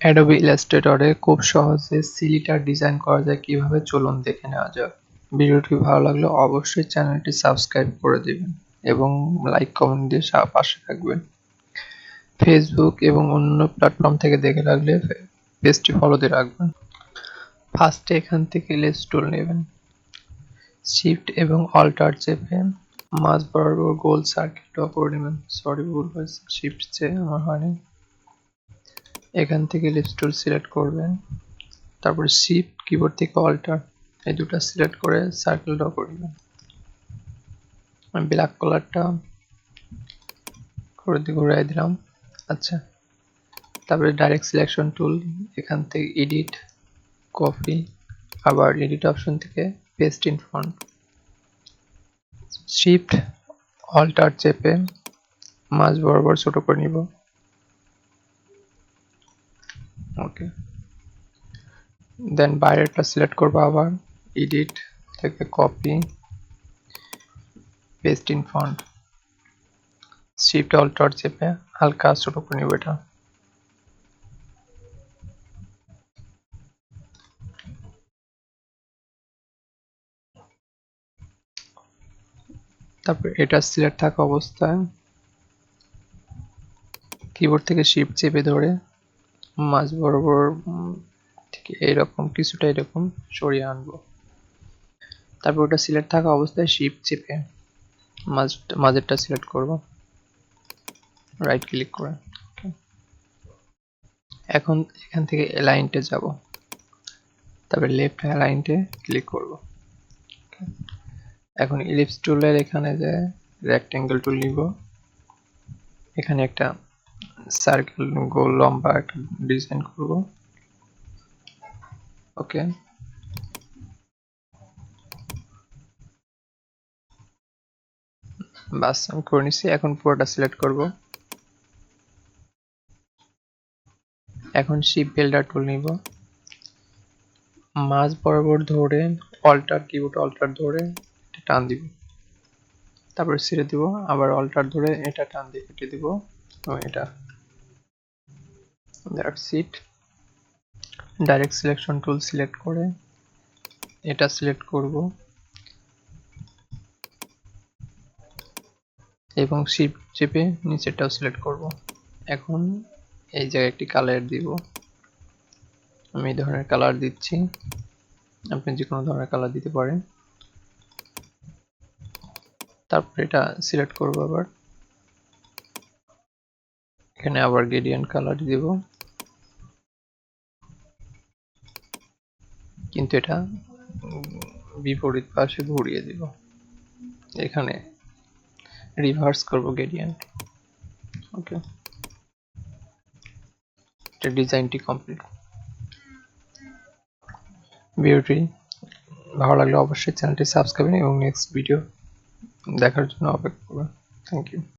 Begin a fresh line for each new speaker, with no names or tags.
Adobe ইলাস্ট্রেটরে খুব সহজে সিলিটার design করা যায় কিভাবে চলুন দেখে নেওয়া যাক। ভিডিওটি ভালো লাগলে অবশ্যই চ্যানেলটি সাবস্ক্রাইব করে দেবেন এবং লাইক কমেন্ট দিয়ে পাশে থাকবেন। ফেসবুক এবং অন্য প্ল্যাটফর্ম থেকে দেখে রাখলে পেজটি ফলো দিয়ে রাখবেন। ফার্স্টে এখান থেকে ইলিপস টুল নেবেন, শিফট এবং অল্টার চেপে মাঝ বরাবর গোল সার্কেল ড্র করে নেবেন। ভুল হয়েছে, শিফট চেয়ে আমার হয়নি। এখান থেকে ইলিপস টুল সিলেক্ট করবেন, তারপরে শিফট কিবোর্ড থেকে অল্টার এই দুটো সিলেক্ট করে সার্কেল ড্র করে নেবেন। আমি ব্ল্যাক কালারটা করে দিয়ে ঘুরাই দিলাম। আচ্ছা, তারপরে ডাইরেক্ট সিলেকশন টুল, এখান থেকে এডিট, কপি, আবার এডিট অপশন থেকে paste in font, shift alt চেপে মাঝ বরাবর ছোট করে নিব। ওকে, দেন বাইরেটা সিলেক্ট করবো, আবার এডিট থেকে copy, paste in font, shift alt চেপে হালকা ছোট করে নিব এটা। তারপর এটা সিলেক্ট থাকা অবস্থায় কিবোর্ড থেকে শিফট চেপে ধরে মাঝ বরাবর ঠিক এইরকম কিছুটা এরকম সরিয়ে আনবো। তারপর ওটা সিলেক্ট থাকা অবস্থায় শিফট চেপে মাঝেরটা সিলেক্ট করব, রাইট ক্লিক করে। এখন এখান থেকে অ্যালাইনটে যাব, তারপর লেফট অ্যালাইনটে ক্লিক করব। এখন ইলিপস টুলের এখানে যে রেক্টেঙ্গেল টুল নিব, এখানে একটা সার্কেল গোল লম্বা একটা ডিজাইন করব। ওকে, বাস আমি করে নিচ্ছি। এখন পুরোটা সিলেক্ট করব। এখন শিপ বিল্ডার টুল নিব, মাঝ বরাবর ধরে অল্টার কিবোর্ড অল্টার ধরে টান দিব, তারপর ছেড়ে দিব, আবার অল্টার ধরে এটা টান দিয়ে কেটে দিব এবং এটা। That's it. Direct selection tool select করে এটা সিলেক্ট করব এবং শিফট চেপে নিচেরটাও সিলেক্ট করব। এখন এই জায়গায় একটি কালার দিব, আমি এই ধরনের কালার দিচ্ছি, আপনি যে কোনো ধরনের কালার দিতে পারেন। তারপর এটা সিলেক্ট করব, আবার এখানে আবার গ্রেডিয়েন্ট কালার দিব, কিন্তু এটা বিপরীত পাশে ঘুরিয়ে দিব, এখানে রিভার্স করব গ্রেডিয়েন্ট। ওকে, এটা ডিজাইনটি কমপ্লিট। ভিডিওটি ভালো লাগলে অবশ্যই চ্যানেলটি সাবস্ক্রাইব এবং নেক্সট ভিডিও দেখার জন্য অপেক্ষা করবেন। Thank you.